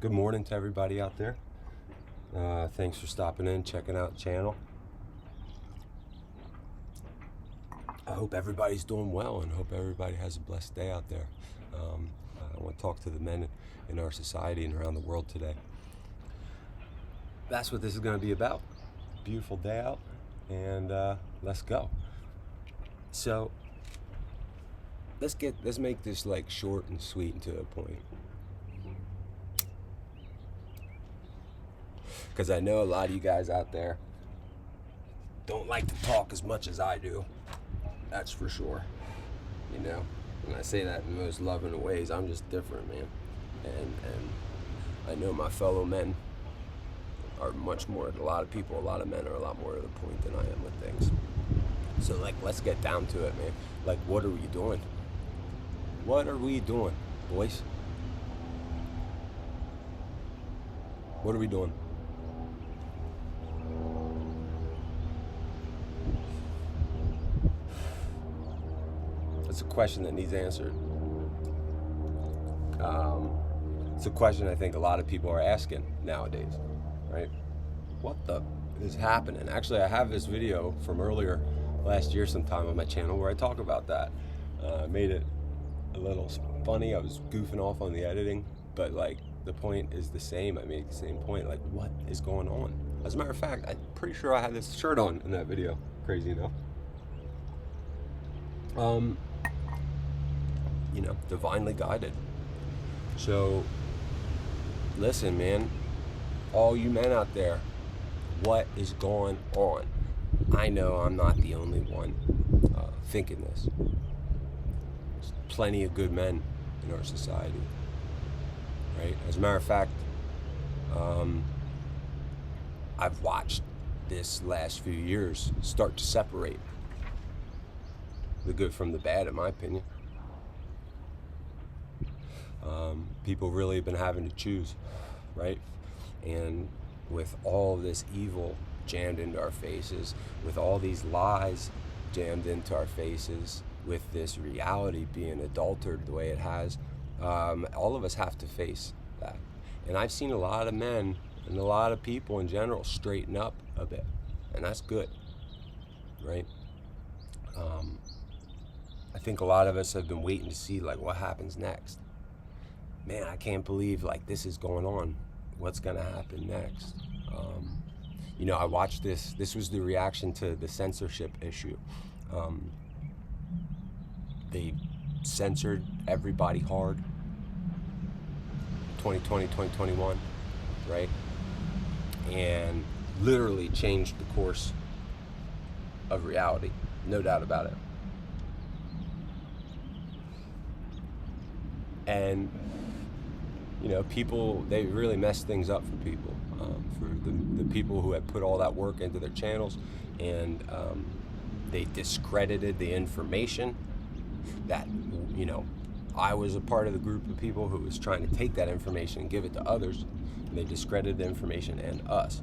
Good morning to everybody out there. Thanks for stopping in, checking out the channel. I hope everybody's doing well and hope everybody has a blessed day out there. I want to talk to the men in our society and around the world today. That's what this is going to be about. Beautiful day out, and let's go. So let's make this like short and sweet and to the point. Because I know a lot of you guys out there don't like to talk as much as I do. That's for sure. You know, and I say that in the most loving of ways. I'm just different, man. And I know my fellow men are much more, a lot of men are a lot more to the point than I am with things. So like, let's get down to it, man. Like, what are we doing? What are we doing, boys? What are we doing? It's a question that needs answered. It's a question I think a lot of people are asking nowadays, right? What the is happening? Actually, I have this video from earlier last year sometime on my channel where I talk about that. I made it a little funny. I was goofing off on the editing, but like the point is the same. I made the same point. Like, what is going on? As a matter of fact, I'm pretty sure I had this shirt on in that video. Crazy enough. You know, divinely guided. So, listen, man, all you men out there, what is going on? I know I'm not the only one thinking this. There's plenty of good men in our society, right? As a matter of fact, I've watched this last few years start to separate the good from the bad, in my opinion. People really have been having to choose, right? And with all this evil jammed into our faces, with all these lies jammed into our faces, with this reality being adulterated the way it has, all of us have to face that. And I've seen a lot of men and a lot of people in general straighten up a bit, and that's good, right? I think a lot of us have been waiting to see like what happens next. Man, I can't believe like this is going on. What's gonna happen next? You know, I watched this. This was the reaction to the censorship issue. They censored everybody hard. 2020, 2021, right? And literally changed the course of reality. No doubt about it. And you know, people, they really messed things up for people, for the people who had put all that work into their channels, and they discredited the information that, you know, I was a part of the group of people who was trying to take that information and give it to others, and they discredited the information and us,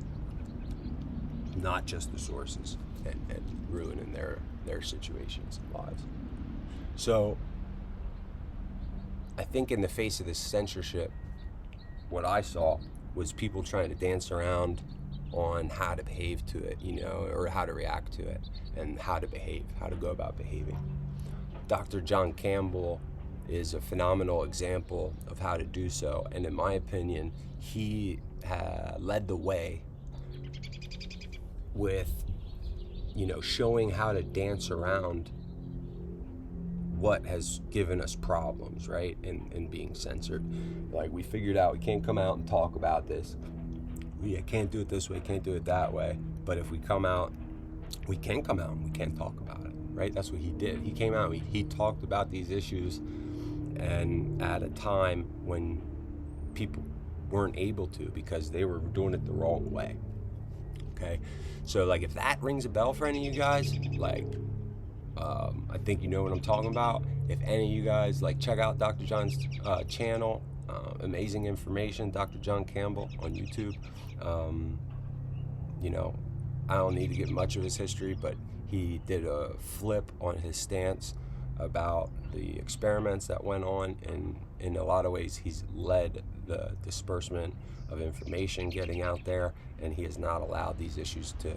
not just the sources, and ruining their situations and lives. So I think in the face of this censorship, what I saw was people trying to dance around on how to behave to it, you know, or how to react to it, and how to behave, how to go about behaving. Dr. John Campbell is a phenomenal example of how to do so, and in my opinion, he led the way with, you know, showing how to dance around what has given us problems, right, in being censored. Like, we figured out we can't come out and talk about this. We can't do it this way, can't do it that way. But if we come out, we can come out and we can talk about it, right? That's what he did. He came out, he talked about these issues, and at a time when people weren't able to because they were doing it the wrong way, okay? So, like, if that rings a bell for any of you guys, like, I think you know what I'm talking about. If any of you guys, like, check out Dr. John's channel, amazing information, Dr. John Campbell on YouTube. You know, I don't need to get much of his history, but he did a flip on his stance about the experiments that went on, and in a lot of ways he's led the disbursement of information getting out there, and he has not allowed these issues to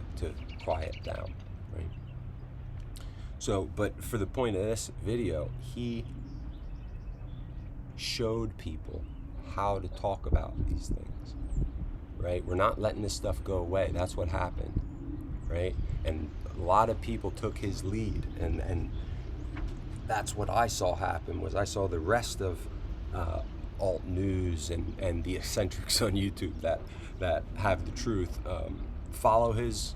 quiet down, right? So, but for the point of this video, he showed people how to talk about these things, right? We're not letting this stuff go away. That's what happened, right? And a lot of people took his lead, and that's what I saw happen. Was I saw the rest of alt news and the eccentrics on YouTube that have the truth follow his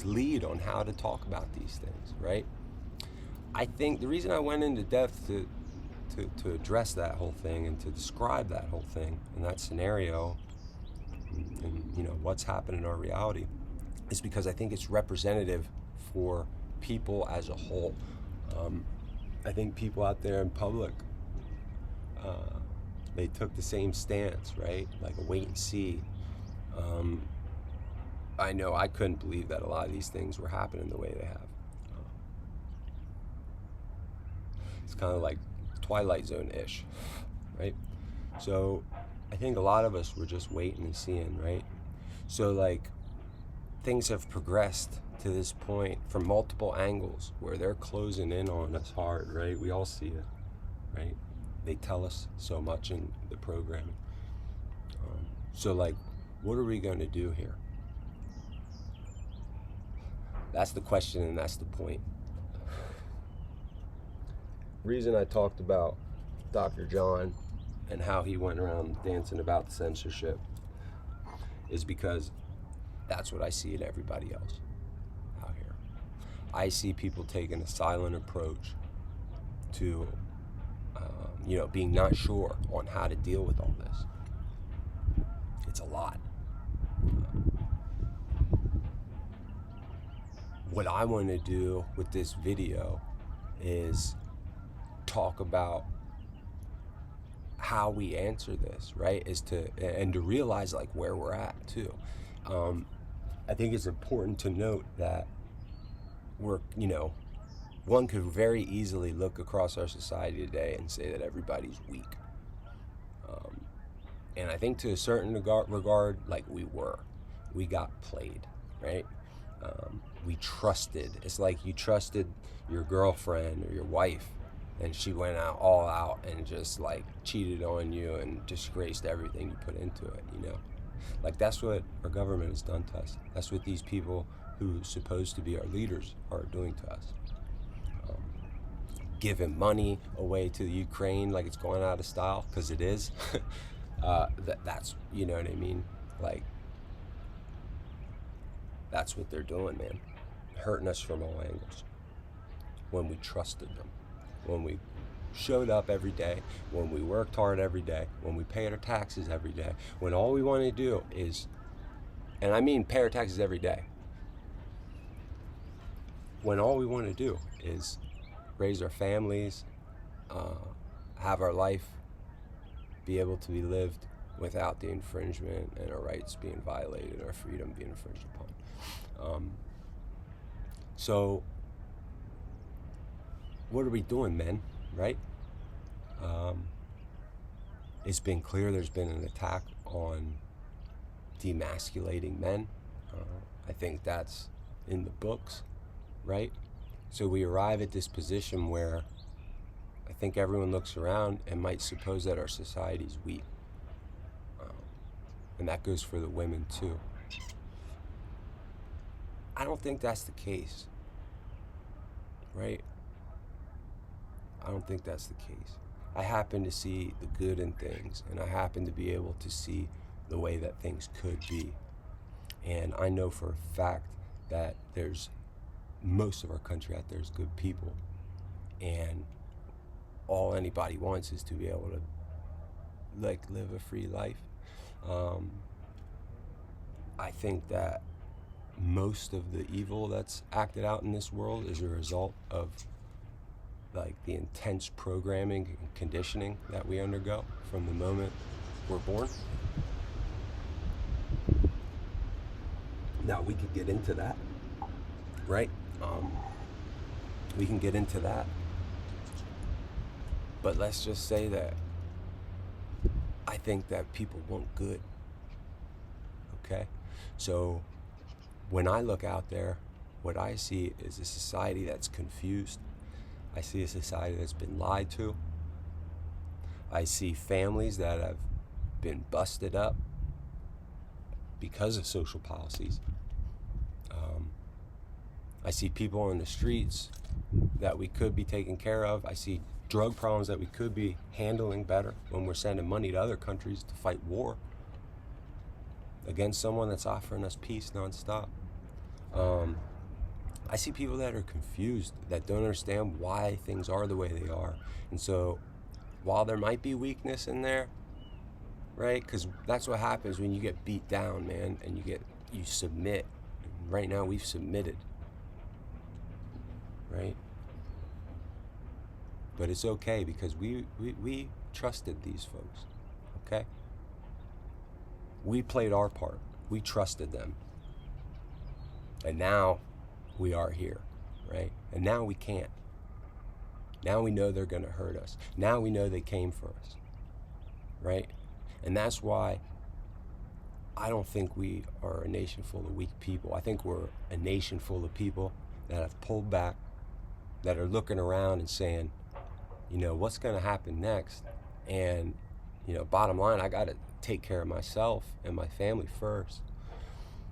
lead on how to talk about these things, right? I think the reason I went into depth to address that whole thing and to describe that whole thing and that scenario and you know what's happened in our reality is because I think it's representative for people as a whole. I think people out there in public, they took the same stance, right? Like a wait and see. I know I couldn't believe that a lot of these things were happening the way they have. It's kind of like Twilight Zone-ish, right? So I think a lot of us were just waiting and seeing, right? So like things have progressed to this point from multiple angles where they're closing in on us hard, right? We all see it, right? They tell us so much in the programming. So like, what are we going to do here? That's the question, and that's the point. Reason I talked about Dr. John and how he went around dancing about censorship is because that's what I see in everybody else out here. I see people taking a silent approach to, being not sure on how to deal with all this. It's a lot. What I want to do with this video is talk about how we answer this, right? And to realize like where we're at too. I think it's important to note that one could very easily look across our society today and say that everybody's weak. And I think to a certain regard, like we got played, right? We trusted. It's like you trusted your girlfriend or your wife, and she went all out and just like cheated on you and disgraced everything you put into it, Like that's what our government has done to us. That's what these people who are supposed to be our leaders are doing to us. Giving money away to the Ukraine like it's going out of style, because it is. That's, you know what I mean? Like, that's what they're doing, man. Hurting us from all angles. When we trusted them. When we showed up every day, when we worked hard every day, when we paid our taxes every day, when all we want to do is, and I mean pay our taxes every day, when all we want to do is raise our families, have our life be able to be lived without the infringement and our rights being violated, our freedom being infringed upon. So what are we doing, men, right? It's been clear there's been an attack on demasculating men. I think that's in the books, right? So we arrive at this position where I think everyone looks around and might suppose that our society's weak. And that goes for the women too. I don't think that's the case, right? I don't think that's the case. I happen to see the good in things, and I happen to be able to see the way that things could be. And I know for a fact that there's most of our country out there is good people, and all anybody wants is to be able to like live a free life. I think that most of the evil that's acted out in this world is a result of like the intense programming and conditioning that we undergo from the moment we're born. Now we could get into that, right? We can get into that. But let's just say that I think that people want good. Okay? So when I look out there, what I see is a society that's confused. I see a society that's been lied to. I see families that have been busted up because of social policies. I see people on the streets that we could be taking care of. I see drug problems that we could be handling better when we're sending money to other countries to fight war against someone that's offering us peace nonstop. I see people that are confused, that don't understand why things are the way they are. And so while there might be weakness in there, right? Because that's what happens when you get beat down, man, and you submit. Right now we've submitted, right? But it's okay because we trusted these folks, okay? We played our part. We trusted them. And now we are here, right? And now we can't. Now we know they're gonna hurt us. Now we know they came for us, right? And that's why I don't think we are a nation full of weak people. I think we're a nation full of people that have pulled back, that are looking around and saying, you know, what's gonna happen next? And, you know, bottom line, I gotta take care of myself and my family first.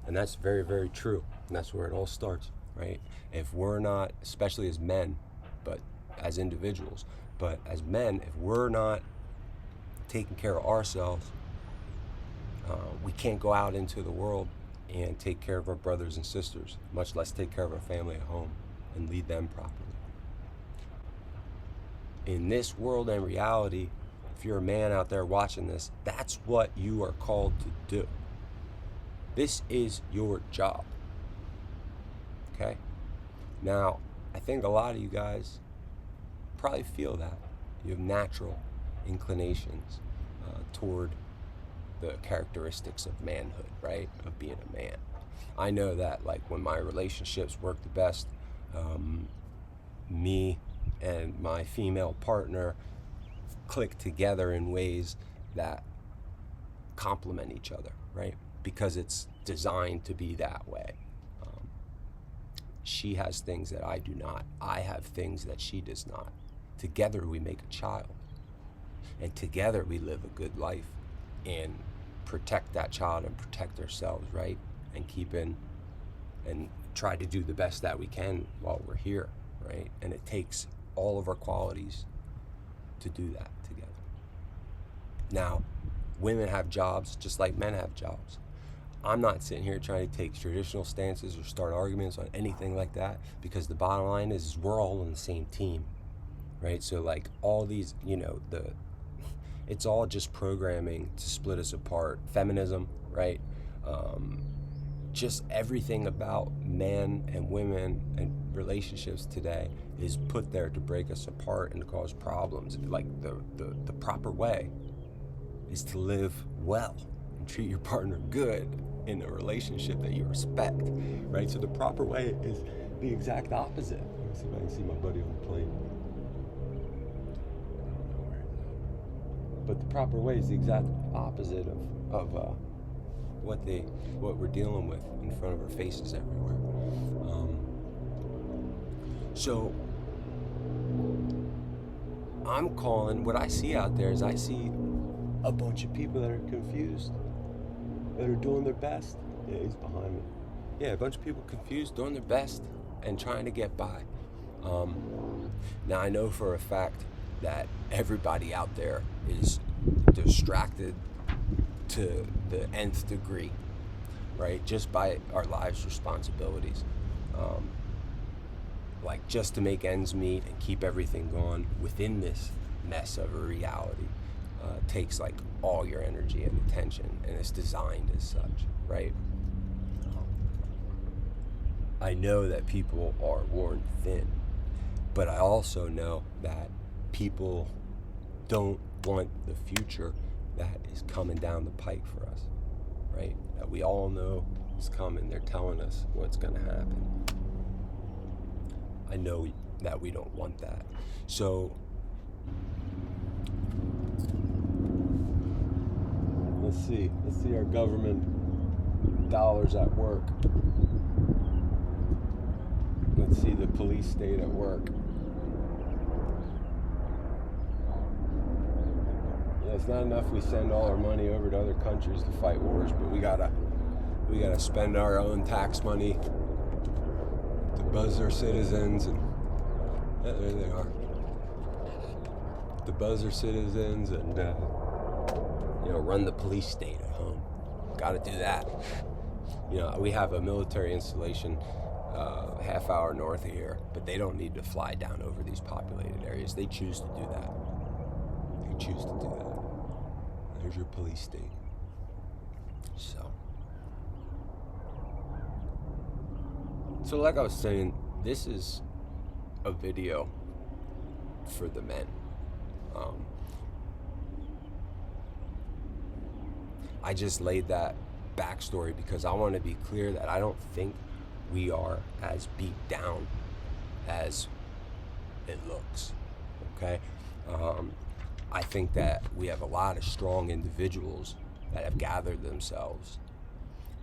And that's very, very true. And that's where it all starts, right? If we're not, especially as men, but as individuals, but as men, if we're not taking care of ourselves, we can't go out into the world and take care of our brothers and sisters, much less take care of our family at home and lead them properly. In this world and reality, if you're a man out there watching this, that's what you are called to do. This is your job. Okay? Now, I think a lot of you guys probably feel that. You have natural inclinations toward the characteristics of manhood, right? Of being a man. I know that, like, when my relationships work the best, me and my female partner click together in ways that complement each other, right? Because it's designed to be that way. She has things that I do not. I have things that she does not. Together we make a child. And together we live a good life and protect that child and protect ourselves, right? And keep in and try to do the best that we can while we're here, right? And it takes all of our qualities to do that together. Now, women have jobs just like men have jobs. I'm not sitting here trying to take traditional stances or start arguments on anything like that, because the bottom line is we're all on the same team, right? So like all these, you know, it's all just programming to split us apart. Feminism, right? Just everything about men and women and relationships today is put there to break us apart and to cause problems. Like the proper way is to live well and treat your partner good in a relationship that you respect, right? So the proper way is the exact opposite. Let me see if I can see my buddy on the plane. I don't know where he's at. But the proper way is the exact opposite of what we're dealing with in front of our faces everywhere. So I'm calling, what I see out there is I see a bunch of people that are confused, that are doing their best. Yeah, he's behind me. Yeah, a bunch of people confused, doing their best, and trying to get by. Now, I know for a fact that everybody out there is distracted to the nth degree, right? Just by our lives' responsibilities. Like, just to make ends meet and keep everything going within this mess of a reality takes like all your energy and attention, and it's designed as such, right? I know that people are worn thin, but I also know that people don't want the future that is coming down the pike for us, right? That we all know is coming. They're telling us what's going to happen. I know that we don't want that. So Let's see our government dollars at work. Let's see the police state at work. Yeah, it's not enough we send all our money over to other countries to fight wars, but we gotta spend our own tax money to buzz our citizens, and yeah, there they are. To buzz our citizens and run the police state at home. Gotta do that. We have a military installation half hour north of here, but they don't need to fly down over these populated areas. They choose to do that. There's your police state. So like I was saying, this is a video for the men. I just laid that backstory because I want to be clear that I don't think we are as beat down as it looks, okay? I think that we have a lot of strong individuals that have gathered themselves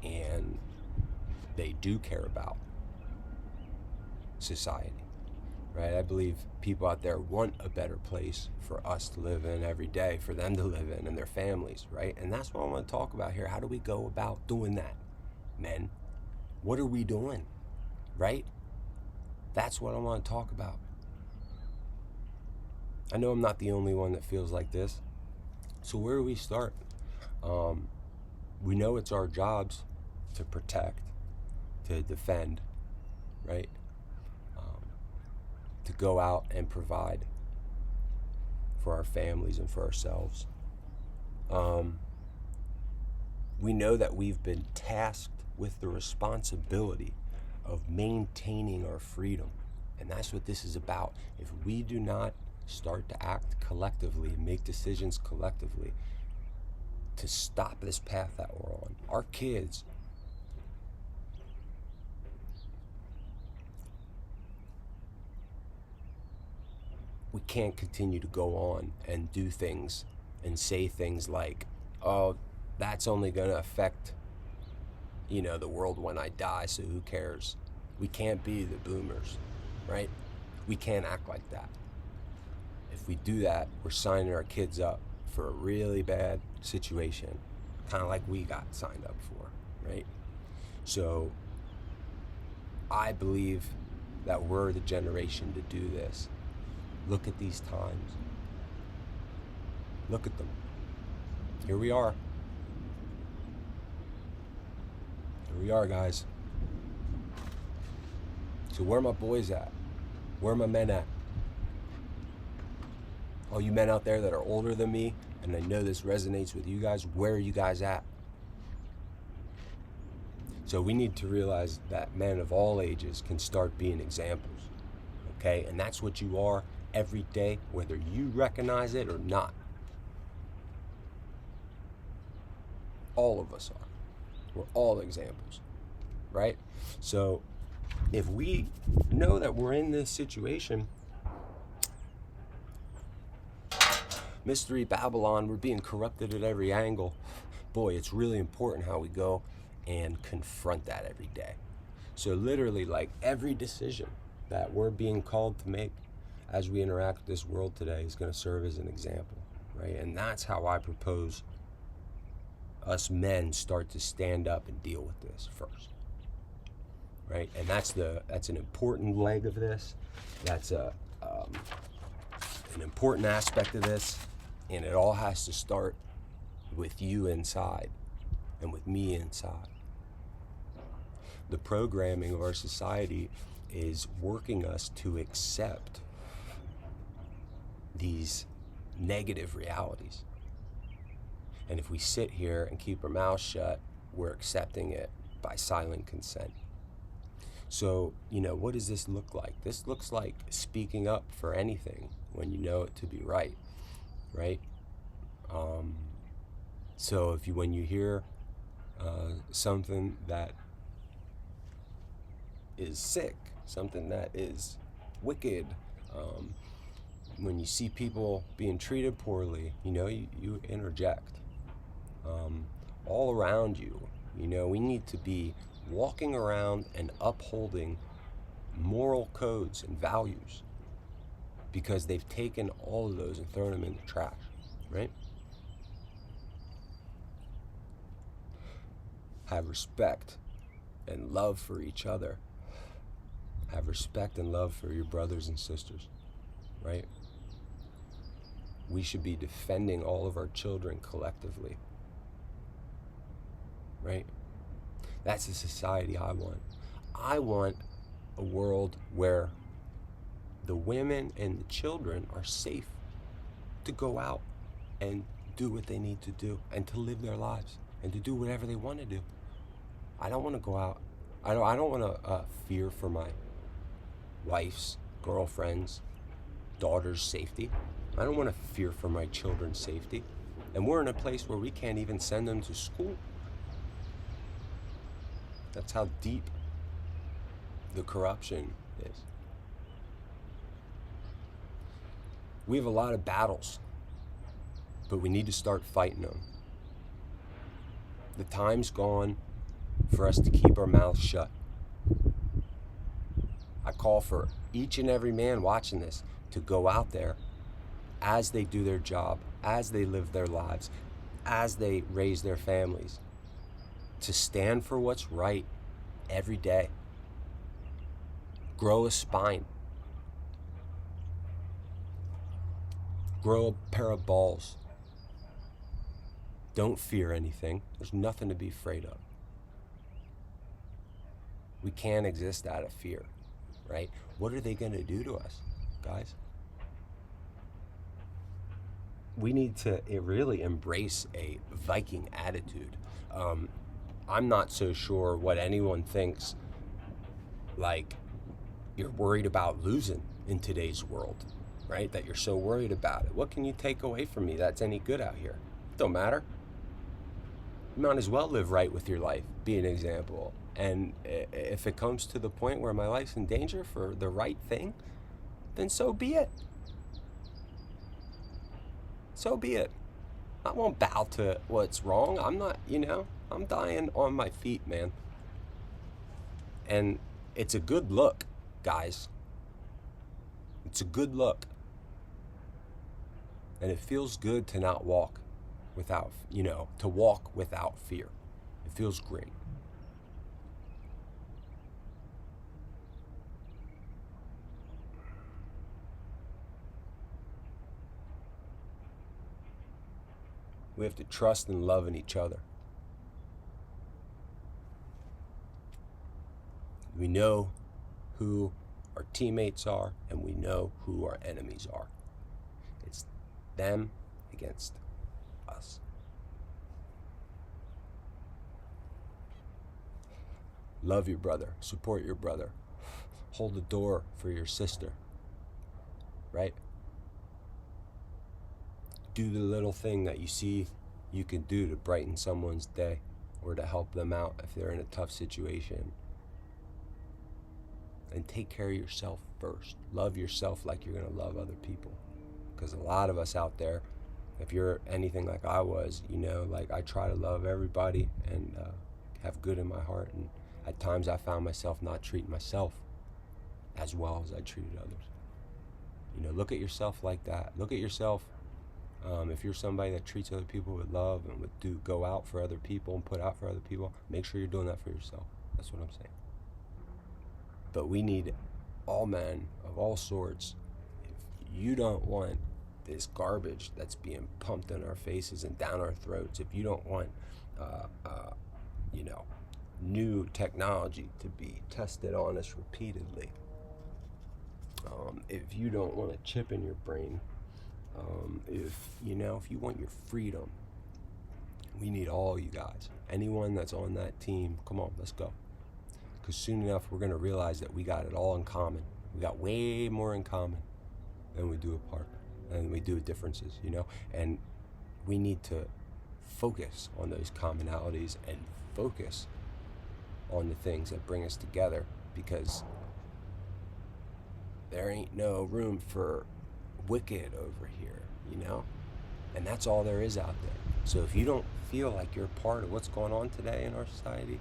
and they do care about society, right? I believe people out there want a better place for us to live in every day, for them to live in and their families, right? And that's what I want to talk about here. How do we go about doing that, men? What are we doing, right? That's what I want to talk about. I know I'm not the only one that feels like this. So where do we start? We know it's our jobs to protect, to defend, right? To go out and provide for our families and for ourselves. We know that we've been tasked with the responsibility of maintaining our freedom. And that's what this is about. If we do not start to act collectively and make decisions collectively to stop this path that we're on, our kids, we can't continue to go on and do things and say things like, oh, that's only going to affect, the world when I die, so who cares? We can't be the boomers, right? We can't act like that. If we do that, we're signing our kids up for a really bad situation, kind of like we got signed up for, right? So I believe that we're the generation to do this. Look at these times. Look at them. Here we are. Here we are, guys. So where are my boys at? Where are my men at? All you men out there that are older than me, and I know this resonates with you guys, where are you guys at? So we need to realize that men of all ages can start being examples, okay? And that's what you are every day, whether you recognize it or not. All of us are. We're all examples, right? So if we know that we're in this situation, Mystery Babylon, we're being corrupted at every angle. Boy, it's really important how we go and confront that every day. So literally, like, every decision that we're being called to make as we interact with this world today is going to serve as an example, right? And that's how I propose us men start to stand up and deal with this first, right? And that's an important leg of this. That's an important aspect of this, and it all has to start with you inside and with me inside. The programming of our society is working us to accept these negative realities. And if we sit here and keep our mouths shut, we're accepting it by silent consent. So, what does this look like? This looks like speaking up for anything when you know it to be right? So when you hear something that is sick, something that is wicked, when you see people being treated poorly, you interject, all around you. You know, we need to be walking around and upholding moral codes and values because they've taken all of those and thrown them in the trash, right? Have respect and love for each other. Have respect and love for your brothers and sisters, right? We should be defending all of our children collectively, right? That's the society I want. I want a world where the women and the children are safe to go out and do what they need to do and to live their lives and to do whatever they want to do. I don't want to go out. I don't want to fear for my wife's, girlfriend's, daughter's safety. I don't want to fear for my children's safety. And we're in a place where we can't even send them to school. That's how deep the corruption is. We have a lot of battles, but we need to start fighting them. The time's gone for us to keep our mouths shut. I call for each and every man watching this to go out there as they do their job, as they live their lives, as they raise their families, to stand for what's right every day. Grow a spine. Grow a pair of balls. Don't fear anything. There's nothing to be afraid of. We can't exist out of fear, right? What are they going to do to us, guys? We need to really embrace a Viking attitude. I'm not so sure what anyone thinks, like, you're worried about losing in today's world, right? That you're so worried about it. What can you take away from me that's any good out here? Don't matter. You might as well live right with your life, be an example. And if it comes to the point where my life's in danger for the right thing, then so be it. So be it. I won't bow to what's wrong. I'm not, I'm dying on my feet, man. And it's a good look, guys. It's a good look. And it feels good to not walk without, to walk without fear. It feels great. We have to trust and love in each other. We know who our teammates are, and we know who our enemies are. It's them against us. Love your brother. Support your brother. Hold the door for your sister. Right? Do the little thing that you see you can do to brighten someone's day or to help them out if they're in a tough situation. And take care of yourself first. Love yourself like you're going to love other people. Because a lot of us out there, if you're anything like I was, I try to love everybody and have good in my heart. And at times I found myself not treating myself as well as I treated others. Look at yourself like that. Look at yourself. If you're somebody that treats other people with love and would go out for other people and put out for other people, make sure you're doing that for yourself. That's what I'm saying. But we need all men of all sorts. If you don't want this garbage that's being pumped in our faces and down our throats, if you don't want, new technology to be tested on us repeatedly, if you don't want a chip in your brain, if you want your freedom, we need all you guys. Anyone that's on that team, come on, let's go. Because soon enough, we're going to realize that we got it all in common. We got way more in common than we do apart, and we do differences, And we need to focus on those commonalities and focus on the things that bring us together, because there ain't no room for wicked over here, And that's all there is out there. So if you don't feel like you're part of what's going on today in our society,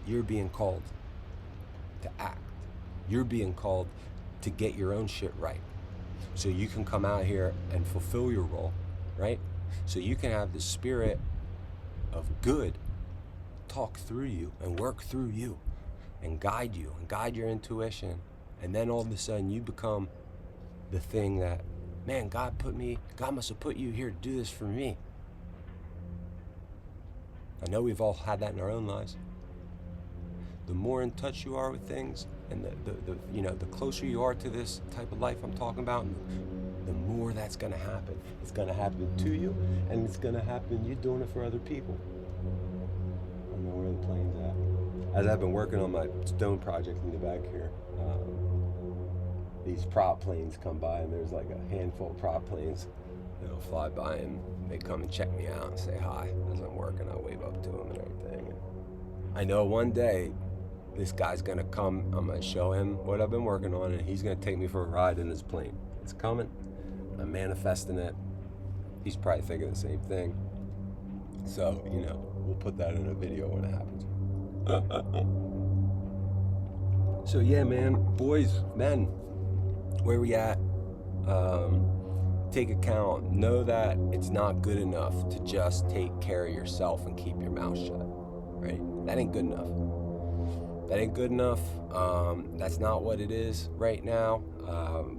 you're being called to act. You're being called to get your own shit right. So you can come out here and fulfill your role, right? So you can have the spirit of good talk through you and work through you and guide your intuition. And then all of a sudden you become the thing that, man, God must have put you here to do this for me. I know we've all had that in our own lives. The more in touch you are with things, and the closer you are to this type of life I'm talking about, the more that's gonna happen. It's gonna happen to you, and it's gonna happen you doing it for other people. I don't know where the plane's at. As I've been working on my stone project in the back here, these prop planes come by, and there's like a handful of prop planes that'll fly by, and they come and check me out and say hi as I'm working. I wave up to them and everything. And I know one day this guy's gonna come, I'm gonna show him what I've been working on, and he's gonna take me for a ride in his plane. It's coming. I'm manifesting it. He's probably thinking the same thing. So, we'll put that in a video when it happens. So yeah, man, boys, men, where we at? Take account. Know that it's not good enough to just take care of yourself and keep your mouth shut, right? That ain't good enough. That ain't good enough. That's not what it is right now.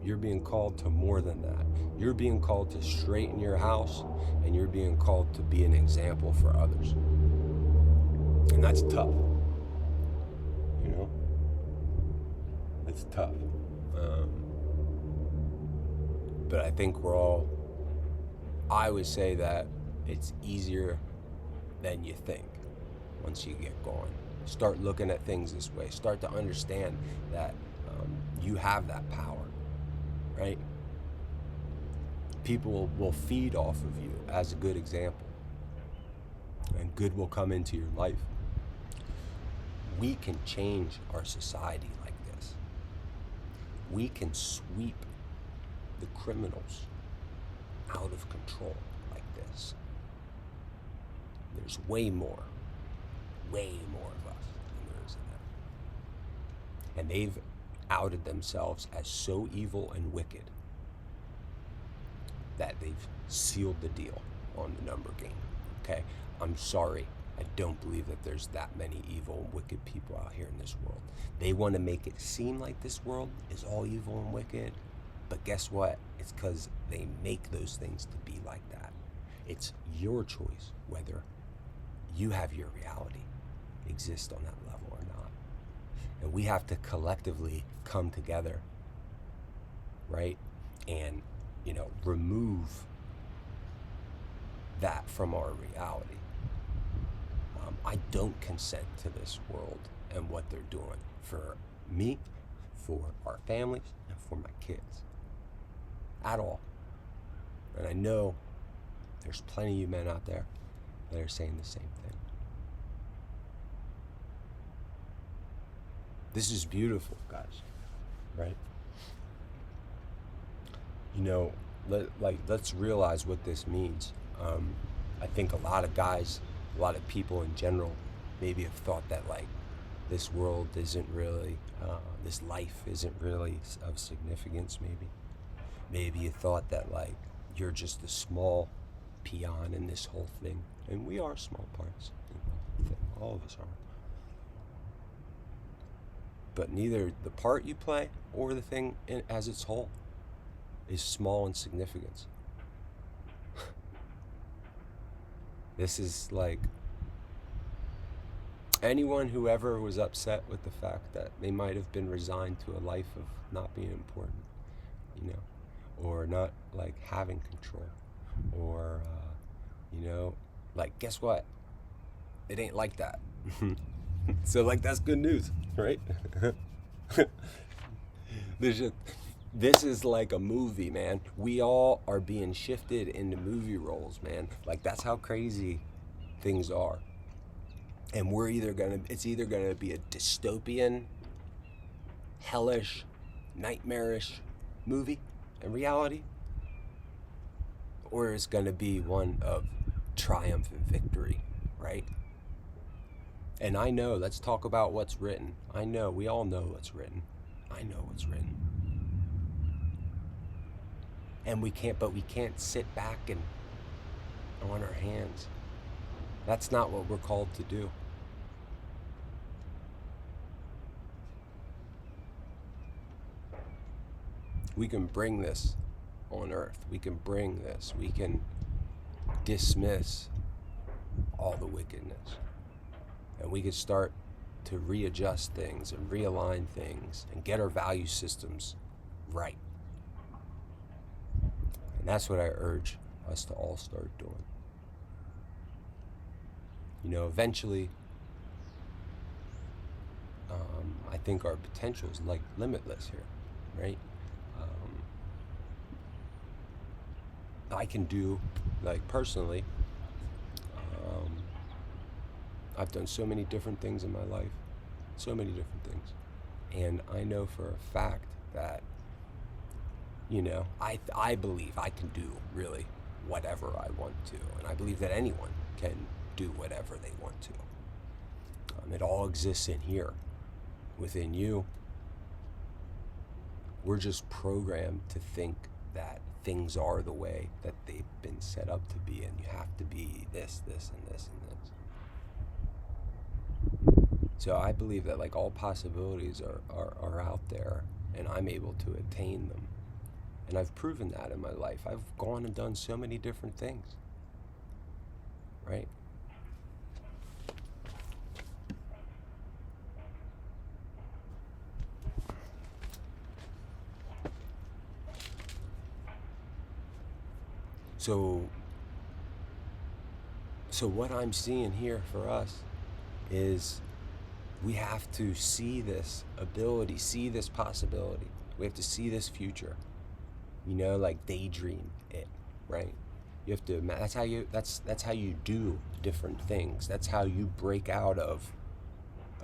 You're being called to more than that. You're being called to straighten your house, and you're being called to be an example for others. And that's tough. It's tough. But I think I would say that it's easier than you think once you get going. Start looking at things this way. Start to understand that you have that power, right? People will feed off of you as a good example, and good will come into your life. We can change our society like this. We can sweep the criminals out of control like this. There's way more of us than there is of them. And they've outed themselves as so evil and wicked that they've sealed the deal on the number game, okay? I'm sorry, I don't believe that there's that many evil and wicked people out here in this world. They want to make it seem like this world is all evil and wicked, but guess what? It's because they make those things to be like that. It's your choice whether you have your reality exist on that level or not. And we have to collectively come together, right? And, remove that from our reality. I don't consent to this world and what they're doing for me, for our families, and for my kids. At all. And I know there's plenty of you men out there that are saying the same thing. This is beautiful, guys, right? Let's realize what this means. I think a lot of guys, a lot of people in general, maybe have thought that this world isn't really, this life isn't really of significance. Maybe you thought that you're just a small peon in this whole thing, and we are small parts. All of us are. But neither the part you play or the thing as its whole is small in significance. This is anyone who ever was upset with the fact that they might have been resigned to a life of not being important, or not having control, or guess what? It ain't like that. So that's good news, right? This is like a movie, man. We all are being shifted into movie roles, man. That's how crazy things are. And it's either gonna be a dystopian, hellish, nightmarish movie and reality, or is going to be one of triumph and victory, right? And I know, let's talk about what's written. I know, we all know what's written. I know what's written. And we can't sit back and on our hands. That's not what we're called to do. We can bring this on earth. We can bring this. We can dismiss all the wickedness. And we can start to readjust things and realign things and get our value systems right. And that's what I urge us to all start doing. You know, eventually, I think our potential is like limitless here, right? I can do, like personally, I've done so many different things in my life, so many different things. And I know for a fact that, you know, I believe I can do really whatever I want to. And I believe that anyone can do whatever they want to. It all exists in here, within you. We're just programmed to think that things are the way that they've been set up to be, and you have to be this, and this, and this. So I believe that like all possibilities are out there, and I'm able to attain them. And I've proven that in my life. I've gone and done so many different things, right? So what I'm seeing here for us is we have to see this ability, see this possibility. We have to see this future. You know, like daydream it, right? You have to. That's how you do different things. That's how you break out of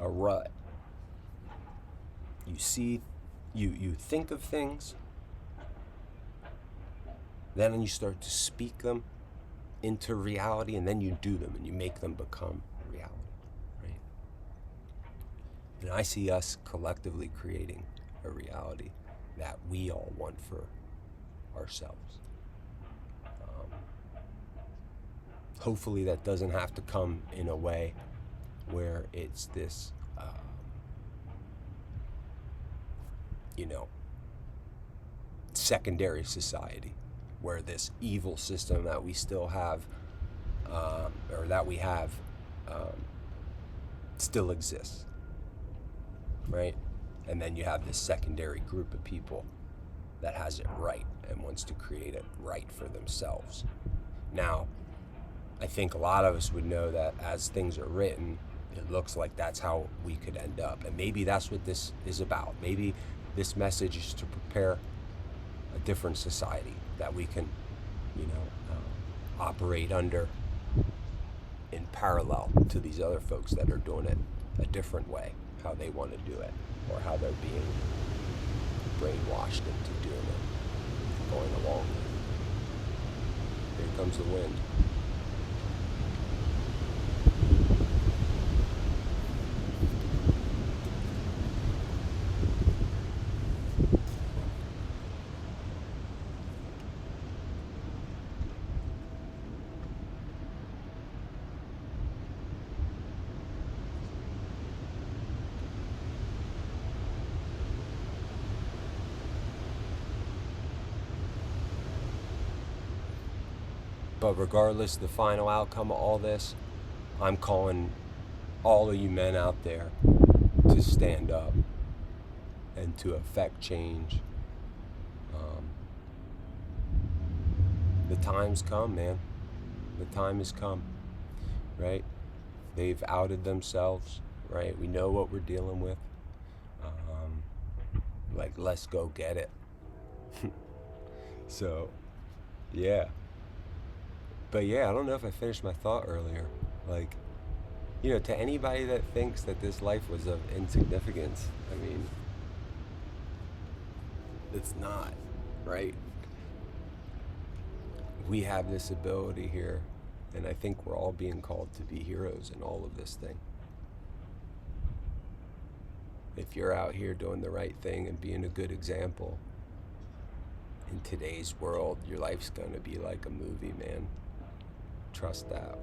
a rut. You think of things, then you start to speak them into reality, and then you do them and you make them become reality, right? And I see us collectively creating a reality that we all want for ourselves. Hopefully that doesn't have to come in a way where it's this, secondary society, where this evil system that we still have, or that we have, still exists, right? And then you have this secondary group of people that has it right and wants to create it right for themselves. Now, I think a lot of us would know that as things are written, it looks like that's how we could end up. And maybe that's what this is about. Maybe this message is to prepare a different society that we can, operate under in parallel to these other folks that are doing it a different way, how they want to do it, or how they're being brainwashed into doing it, going along. Here comes the wind. But regardless of the final outcome of all this, I'm calling all of you men out there to stand up and to affect change. The time's come, man. The time has come, right? They've outed themselves, right? We know what we're dealing with. Let's go get it. So, yeah. But yeah, I don't know if I finished my thought earlier. To anybody that thinks that this life was of insignificance, I mean, it's not, right? we have this ability here, and I think we're all being called to be heroes in all of this thing. If you're out here doing the right thing and being a good example, in today's world, your life's gonna be like a movie, man. Trust that.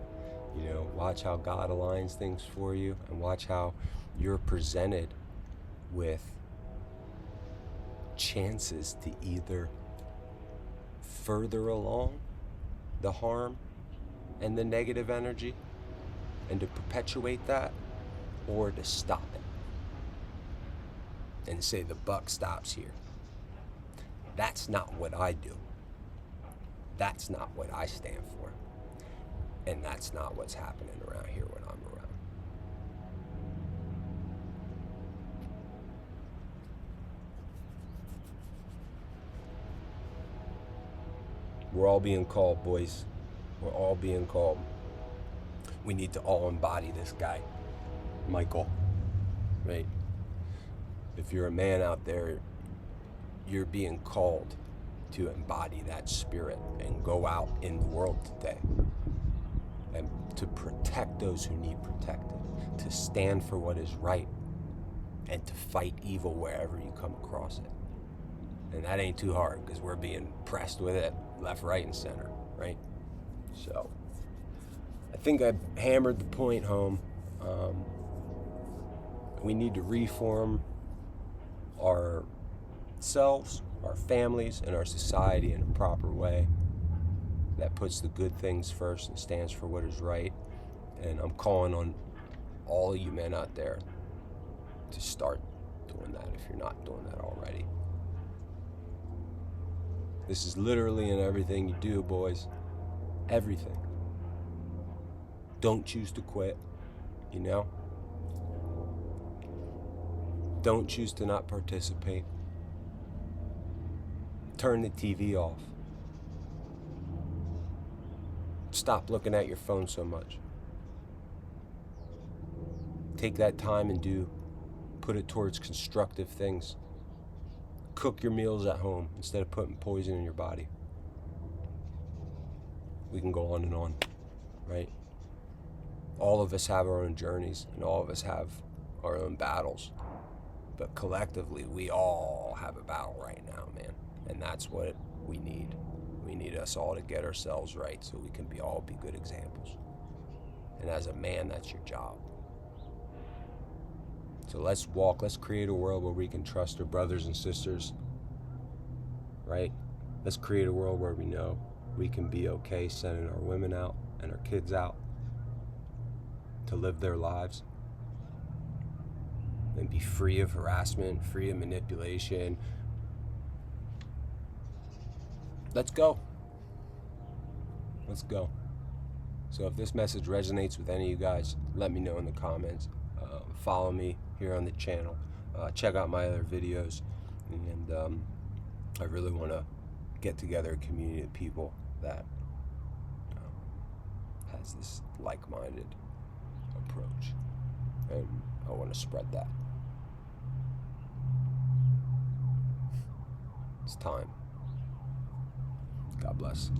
You know, watch how God aligns things for you, and watch how you're presented with chances to either further along the harm and the negative energy and to perpetuate that, or to stop it and say the buck stops here. That's not what I do. That's not what I stand for. And that's not what's happening around here when I'm around. We're all being called, boys. We're all being called. We need to all embody this guy, Michael, right? If you're a man out there, you're being called to embody that spirit and go out in the world today and to protect those who need protected, to stand for what is right, and to fight evil wherever you come across it. And that ain't too hard, because we're being pressed with it left, right, and center, right? So I think I hammered the point home. We need to reform ourselves, our families, and our society in a proper way that puts the good things first and stands for what is right. And I'm calling on all of you men out there to start doing that if you're not doing that already. This is literally in everything you do, boys. Everything. Don't choose to quit, you know? Don't choose to not participate. Turn the TV off. Stop looking at your phone so much. Take that time and put it towards constructive things. Cook your meals at home instead of putting poison in your body. We can go on and on, right? All of us have our own journeys, and all of us have our own battles. But collectively, we all have a battle right now, man. And that's what we need. We need us all to get ourselves right so we can all be good examples. And as a man, that's your job. So let's create a world where we can trust our brothers and sisters, right? Let's create a world where we know we can be okay sending our women out and our kids out to live their lives and be free of harassment, free of manipulation. Let's go. Let's go. So if this message resonates with any of you guys, let me know in the comments. Follow me here on the channel. Check out my other videos. And I really want to get together a community of people that has this like-minded approach. And I want to spread that. It's time. God bless.